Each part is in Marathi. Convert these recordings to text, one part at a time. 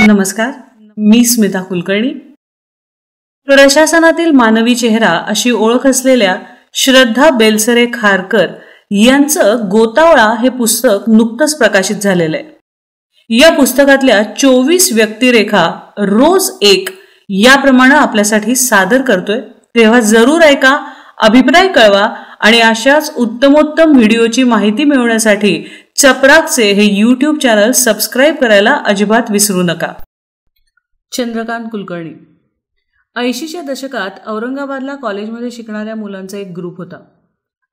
नमस्कार, मी स्मिता कुलकर्णी. प्रशासनातील मानवी चेहरा अशी ओळख असलेल्या श्रद्धा बेलसरे खारकर यांचं गोतावळा हे पुस्तक नुकतंच प्रकाशित झालेलं आहे. या पुस्तकातल्या 24 व्यक्तिरेखा रोज एक याप्रमाणे आपल्यासाठी सादर करतोय. तेव्हा जरूर ऐका, अभिप्राय कळवा आणि अशाच उत्तमोत्तम व्हिडिओची माहिती मिळवण्यासाठी चपराकचे हे यूट्यूब चॅनल सबस्क्राईब करायला अजिबात विसरू नका. चंद्रकांत कुलकर्णी. 80च्या दशकात औरंगाबादला कॉलेजमध्ये शिकणाऱ्या मुलांचा एक ग्रुप होता.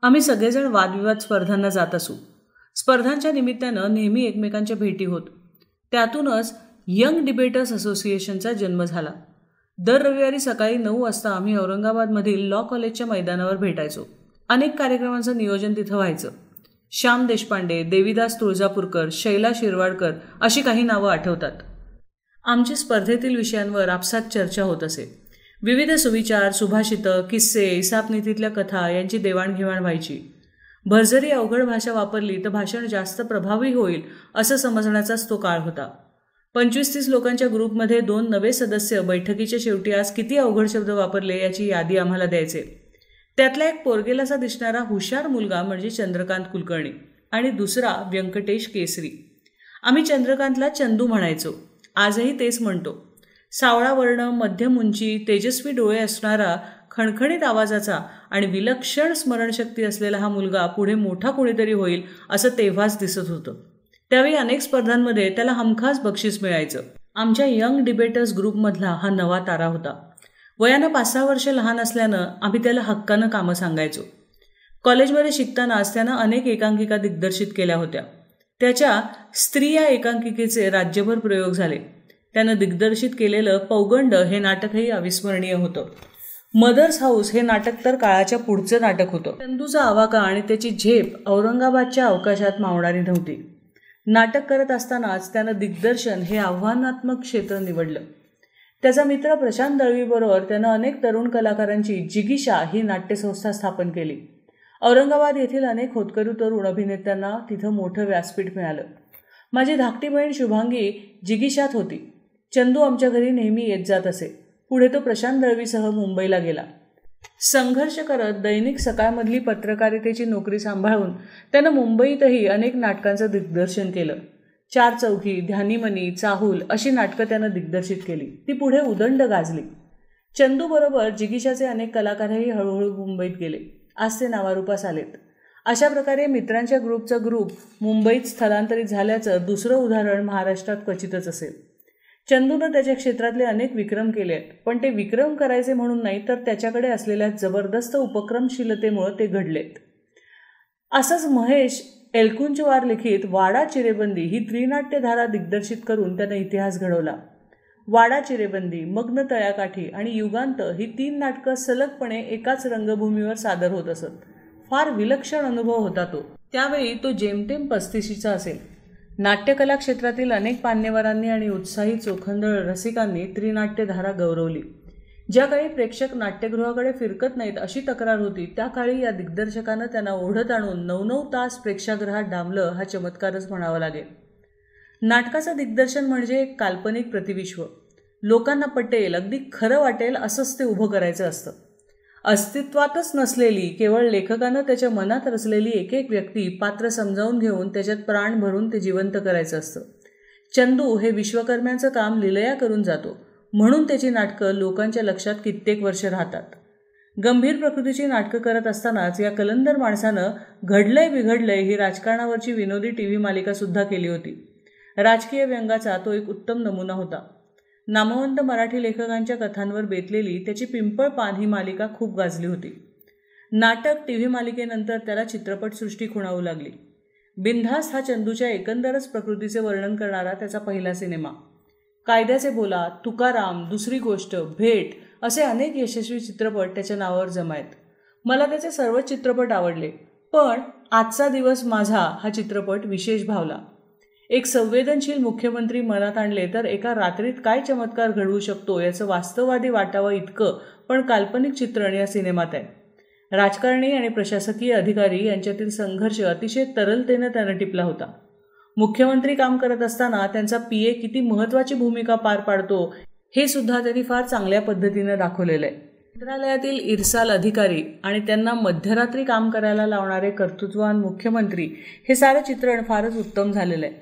आम्ही सगळेजण वादविवाद स्पर्धांना जात असू. स्पर्धांच्या निमित्तानं नेहमी एकमेकांच्या भेटी होत. त्यातूनच यंग डिबेटर्स असोसिएशनचा जन्म झाला. दर रविवारी सकाळी 9 वाजता आम्ही औरंगाबादमधील लॉ कॉलेजच्या मैदानावर भेटायचो. अनेक कार्यक्रमांचं नियोजन तिथं व्हायचं. श्याम देशपांडे, देवीदास तुळजापूरकर, शैला शिरवाडकर अशी काही नावं आठवतात. आमच्या स्पर्धेतील विषयांवर आपसात चर्चा होत असे. विविध सुविचार, सुभाषितं, किस्से, इसापनीतीतल्या कथा यांची देवाणघेवाण व्हायची. भरजरी अवघड भाषा वापरली तर भाषण जास्त प्रभावी होईल असं समजण्याचाच तो काळ होता. 25-30 लोकांच्या ग्रुपमध्ये 2 नवे सदस्य बैठकीच्या शेवटी आज किती अवघड शब्द वापरले याची यादी आम्हाला द्यायचे. त्यातला एक पोरगेलासा दिसणारा हुशार मुलगा म्हणजे चंद्रकांत कुलकर्णी आणि दुसरा व्यंकटेश केसरी. आम्ही चंद्रकांतला चंदू म्हणायचो. आजही तेच म्हणतो. सावळा वर्ण, मध्यम उंची, तेजस्वी डोळे असणारा, खणखणीत आवाजाचा आणि विलक्षण स्मरणशक्ती असलेला हा मुलगा पुढे मोठा कोणीतरी होईल असं तेव्हाच दिसत होतं. त्यावेळी अनेक स्पर्धांमध्ये त्याला हमखास बक्षीस मिळायचं. आमच्या यंग डिबेटर्स ग्रुपमधला हा नवा तारा होता. वयानं 5-6 वर्ष लहान असल्यानं आम्ही त्याला हक्कानं कामं सांगायचो. कॉलेजमध्ये शिकतानाच त्यानं अनेक एकांकिका दिग्दर्शित केल्या होत्या. त्याच्या स्त्री या एकांकिकेचे राज्यभर प्रयोग झाले. त्यानं दिग्दर्शित केलेलं पौगंड हे नाटकही अविस्मरणीय होतं. मदर्स हाऊस हे नाटक तर काळाच्या पुढचं नाटक होतं. चंदूचा आवाका आणि त्याची झेप औरंगाबादच्या अवकाशात मावणारी नव्हती. नाटक करत असतानाच त्यानं दिग्दर्शन हे आव्हानात्मक क्षेत्र निवडलं. त्याचा मित्र प्रशांत दळवीबरोबर त्यानं अनेक तरुण कलाकारांची जिगीषा ही नाट्यसंस्था स्थापन केली. औरंगाबाद येथील अनेक होतकरू तरुण अभिनेत्यांना तिथं मोठं व्यासपीठ मिळालं. माझी धाकटी बहीण शुभांगी जिगीषात होती. चंदू आमच्या घरी नेहमी येत जात असे. पुढे तो प्रशांत दळवीसह मुंबईला गेला. संघर्ष करत दैनिक सकाळमधली पत्रकारितेची नोकरी सांभाळून त्यानं मुंबईतही अनेक नाटकांचं दिग्दर्शन केलं. 4 चौघी, ध्यानीमनी, चाहूल अशी नाटकं त्यानं दिग्दर्शित केली. ती पुढे उदंड गाजली. चंदूबरोबर जिगीषाचे अनेक कलाकारही हळूहळू मुंबईत गेले. आज ते नावारूपास आलेत. अशा प्रकारे मित्रांच्या ग्रुपचा ग्रुप मुंबईत स्थलांतरित झाल्याचं दुसरं उदाहरण महाराष्ट्रात क्वचितच असेल. चंदूनं त्याच्या क्षेत्रातले अनेक विक्रम केले आहेत, पण ते विक्रम करायचे म्हणून नाही तर त्याच्याकडे असलेल्या जबरदस्त उपक्रमशीलतेमुळे ते घडलेत. असंच महेश एलकुंचवार लिखित वाडा चिरेबंदी ही त्रिनाट्यधारा दिग्दर्शित करून त्यानं इतिहास घडवला. वाडा चिरेबंदी, मग्न तळ्याकाठी आणि युगांत ही 3 नाटकं सलगपणे एकाच रंगभूमीवर सादर होत असत. फार विलक्षण अनुभव होता तो. त्यावेळी तो जेमतेम 35चा असेल. नाट्यकला क्षेत्रातील अनेक मान्यवरांनी आणि उत्साही चोखंदळ रसिकांनी त्रिनाट्यधारा गौरवली. ज्या काळी प्रेक्षक नाट्यगृहाकडे फिरकत नाहीत अशी तक्रार होती, त्या काळी या दिग्दर्शकानं त्यांना ओढत आणून 9-9 तास प्रेक्षागृहात डांबलं हा चमत्कारच म्हणावा लागेल. नाटकाचं दिग्दर्शन म्हणजे एक काल्पनिक प्रतिविश्व. लोकांना पटेल, अगदी खरं वाटेल असंच ते उभं करायचं असतं. अस्तित्वातच नसलेली, केवळ लेखकानं त्याच्या मनात रचलेली एक एक व्यक्ती, पात्र समजावून घेऊन त्याच्यात प्राण भरून ते जिवंत करायचं असतं. चंदू हे विश्वकर्म्यांचं काम लीलया करून जातो. म्हणून त्याची नाटकं लोकांच्या लक्षात कित्येक वर्ष राहतात. गंभीर प्रकृतीची नाटकं करत असतानाच या कलंदर माणसानं घडलंय बिघडलंय ही राजकारणावरची विनोदी टीव्ही मालिकासुद्धा केली होती. राजकीय व्यंगाचा तो एक उत्तम नमुना होता. नामवंत मराठी लेखकांच्या कथांवर बेतलेली त्याची पिंपळ पान ही मालिका खूप गाजली होती. नाटक, टीव्ही मालिकेनंतर त्याला चित्रपटसृष्टी खुणावू लागली. बिनधास्त हा चंदूच्या एकंदरच प्रकृतीचे वर्णन करणारा त्याचा पहिला सिनेमा. कायद्याचे बोला, तुकाराम, दुसरी गोष्ट, भेट असे अनेक यशस्वी चित्रपट त्याच्या नावावर जमायत. मला त्याचे सर्वच चित्रपट आवडले, पण आजचा दिवस माझा हा चित्रपट विशेष भावला. एक संवेदनशील मुख्यमंत्री मनात आणले तर एका रात्रीत काय चमत्कार घडवू शकतो याचं वास्तववादी वाटावं इतकं पण काल्पनिक चित्रण या सिनेमात आहे. राजकारणी आणि प्रशासकीय अधिकारी यांच्यातील संघर्ष अतिशय तरलतेनं त्यानं टिपला होता. मुख्यमंत्री काम करत असताना त्यांचा PA किती महत्वाची भूमिका पार पाडतो हे सुद्धा त्यांनी फार चांगल्या पद्धतीने दाखवलेलं आहे. मंत्रालयातील इरसाल अधिकारी आणि त्यांना मध्यरात्री काम करायला लावणारे कर्तृत्ववान मुख्यमंत्री हे सारं चित्रण फारच उत्तम झालेलं आहे.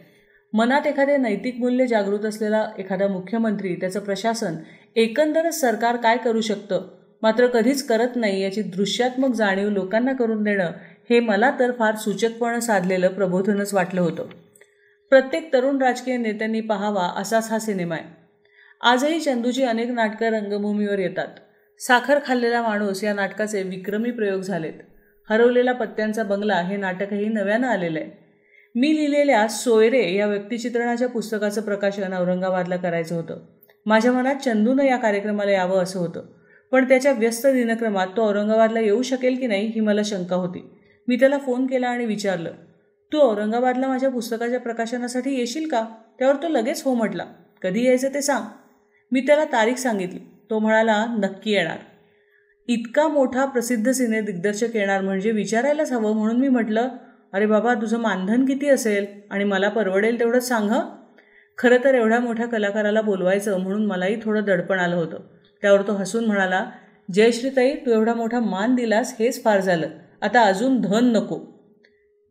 मनात एखादे नैतिक मूल्य जागृत असलेला एखादा मुख्यमंत्री, त्याचं प्रशासन, एकंदरच सरकार काय करू शकतं मात्र कधीच करत नाही याची दृश्यात्मक जाणीव लोकांना करून देणं हे मला तर फार सूचकपणे साधलेलं प्रबोधनच वाटलं होतं. प्रत्येक तरुण राजकीय नेत्यांनी पाहावा असाच हा सिनेमा आहे. आजही चंदूची अनेक नाटकं रंगभूमीवर येतात. साखर खाल्लेला माणूस या नाटकाचे विक्रमी प्रयोग झालेत. हरवलेला पत्त्यांचा बंगला हे नाटकही नव्यानं आलेलं आहे. मी लिहिलेल्या सोयरे या व्यक्तिचित्रणाच्या पुस्तकाचं प्रकाशन औरंगाबादला करायचं होतं. माझ्या मनात चंदूनं या कार्यक्रमाला यावं असं होतं, पण त्याच्या व्यस्त दिनक्रमात तो औरंगाबादला येऊ शकेल की नाही ही मला शंका होती. मी त्याला फोन केला आणि विचारलं, तू औरंगाबादला माझ्या पुस्तकाच्या प्रकाशनासाठी येशील का? त्यावर तो लगेच हो म्हटला. कधी यायचं ते सांग. मी त्याला तारीख सांगितली. तो म्हणाला नक्की येणार. इतका मोठा प्रसिद्ध सिने दिग्दर्शक येणार म्हणजे विचारायलाच हवं, म्हणून मी म्हटलं, अरे बाबा तुझं मानधन किती असेल आणि मला परवडेल तेवढंच सांग. खरं तर एवढ्या मोठ्या कलाकाराला बोलवायचं म्हणून मलाही थोडं दडपण आलं होतं. त्यावर तो हसून म्हणाला, जयश्रीताई तू एवढा मोठा मान दिलास हेच फार झालं, आता अजून धन नको.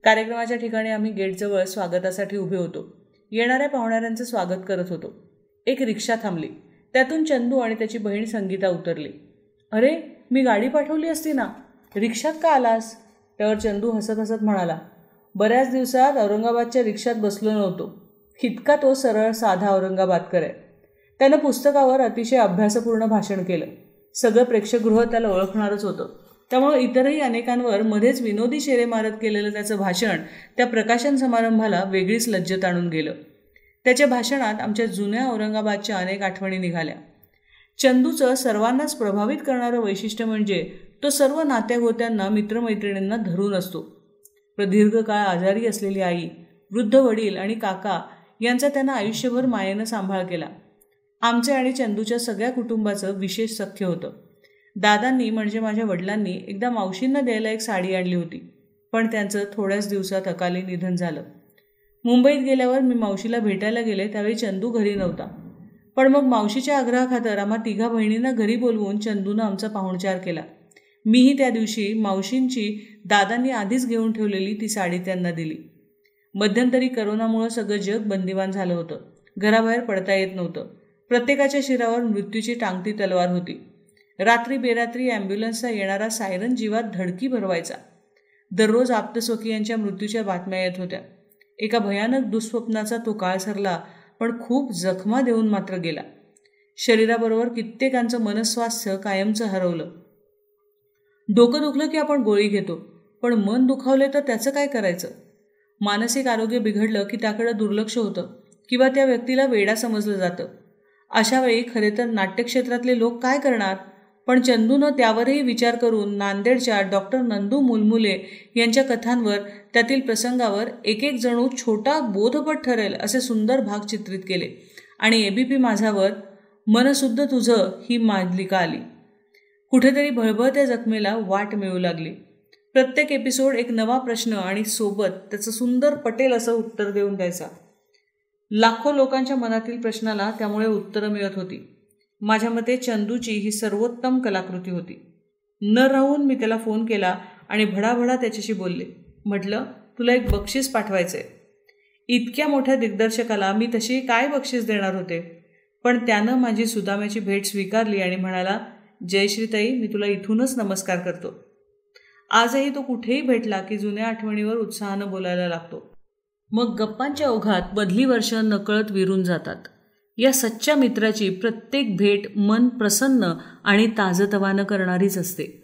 कार्यक्रमाच्या ठिकाणी आम्ही गेटजवळ स्वागतासाठी उभे होतो. येणाऱ्या पाहुणाऱ्यांचं स्वागत करत होतो. एक रिक्षा थांबली. त्यातून चंदू आणि त्याची बहीण संगीता उतरली. अरे मी गाडी पाठवली असती ना, रिक्षात का आलास? त्यावर चंदू हसत हसत म्हणाला, बऱ्याच दिवसात औरंगाबादच्या रिक्षात बसलो नव्हतो. इतका तो सरळ साधा औरंगाबादकर आहे. त्यानं पुस्तकावर अतिशय अभ्यासपूर्ण भाषण केलं. सगळं प्रेक्षकगृह त्याला ओळखणारच होतं. त्यामुळे इतरही अनेकांवर मध्येच विनोदी शेरे मारत केलेलं त्याचं भाषण त्या प्रकाशन समारंभाला वेगळीच लज्जत आणून गेलं. त्याच्या भाषणात आमच्या जुन्या औरंगाबादच्या अनेक आठवणी निघाल्या. चंदूचं सर्वांनाच प्रभावित करणारं वैशिष्ट्य म्हणजे तो सर्व नात्यागोत्यांना, मित्रमैत्रिणींना धरून असतो. प्रदीर्घ काळ आजारी असलेली आई, वृद्ध वडील आणि काका यांचा त्यांना आयुष्यभर मायेनं सांभाळ केला. आमचे आणि चंदूच्या सगळ्या कुटुंबाचं विशेष सख्य होतं. दादांनी म्हणजे माझ्या वडिलांनी एकदा मावशींना द्यायला एक साडी आणली होती, पण त्यांचं थोड्याच दिवसात अकाली निधन झालं. मुंबईत गेल्यावर मी मावशीला भेटायला गेले त्यावेळी चंदू घरी नव्हता. पण मग मावशीच्या आग्रहाखातर आम्हा तिघा बहिणींना घरी बोलवून चंदूनं आमचा पाहुणचार केला. मीही त्या दिवशी मावशींची दादांनी आधीच घेऊन ठेवलेली ती साडी त्यांना दिली. मध्यंतरी करोनामुळं सगळं जग बंदिवान झालं होतं. घराबाहेर पडता येत नव्हतं. प्रत्येकाच्या शिरावर मृत्यूची टांगती तलवार होती. रात्री बेरात्री ॲम्ब्युलन्सचा येणारा सायरन जीवात धडकी भरवायचा. दररोज आप्तस्वकीयांच्या मृत्यूच्या बातम्या येत होत्या. एका भयानक दुःस्वप्नाचा तो काळ सरला, पण खूप जखमा देऊन मात्र गेला. शरीराबरोबर कित्येकांचं मनस्वास्थ्य कायमचं हरवलं. डोकं दुखलं की आपण गोळी घेतो, पण मन दुखावले तर त्याचं काय करायचं? मानसिक आरोग्य बिघडलं की त्याकडे दुर्लक्ष होतं किंवा त्या व्यक्तीला वेडा समजलं जातं. अशावेळी खरे तर नाट्यक्षेत्रातले लोक काय करणार? पण चंदूनं त्यावरही विचार करून नांदेडच्या डॉक्टर नंदू मुलमुले यांच्या कथांवर, त्यातील प्रसंगावर एक एक जणू छोटा बोधपट ठरेल असे सुंदर भाग चित्रित केले आणि ABP माझावर मनसुद्ध तुझं ही मालिका आली. कुठेतरी भळभळत्या जखमेला वाट मिळू लागली. प्रत्येक एपिसोड एक नवा प्रश्न आणि सोबत त्याचं सुंदर पटेल असं उत्तर देऊन द्यायचा. लाखो लोकांच्या मनातील प्रश्नाला त्यामुळे उत्तरं मिळत होती. माझ्या मते चंदूची ही सर्वोत्तम कलाकृती होती. न राहून मी त्याला फोन केला आणि भडाभडा त्याच्याशी बोलले. म्हटलं, तुला एक बक्षीस पाठवायचं आहे. इतक्या मोठ्या दिग्दर्शकाला मी तशी काय बक्षीस देणार होते, पण त्यानं माझी सुदाम्याची भेट स्वीकारली आणि म्हणाला, जयश्रीताई मी तुला इथूनच नमस्कार करतो. आजही तो कुठेही भेटला की जुन्या आठवणीवर उत्साहानं बोलायला लागतो. मग गप्पांच्या ओघात बदली वर्ष नकळत विरून जातात. या सच्च्या मित्राची प्रत्येक भेट मन प्रसन्न आणि ताजतवानं करणारीच असते.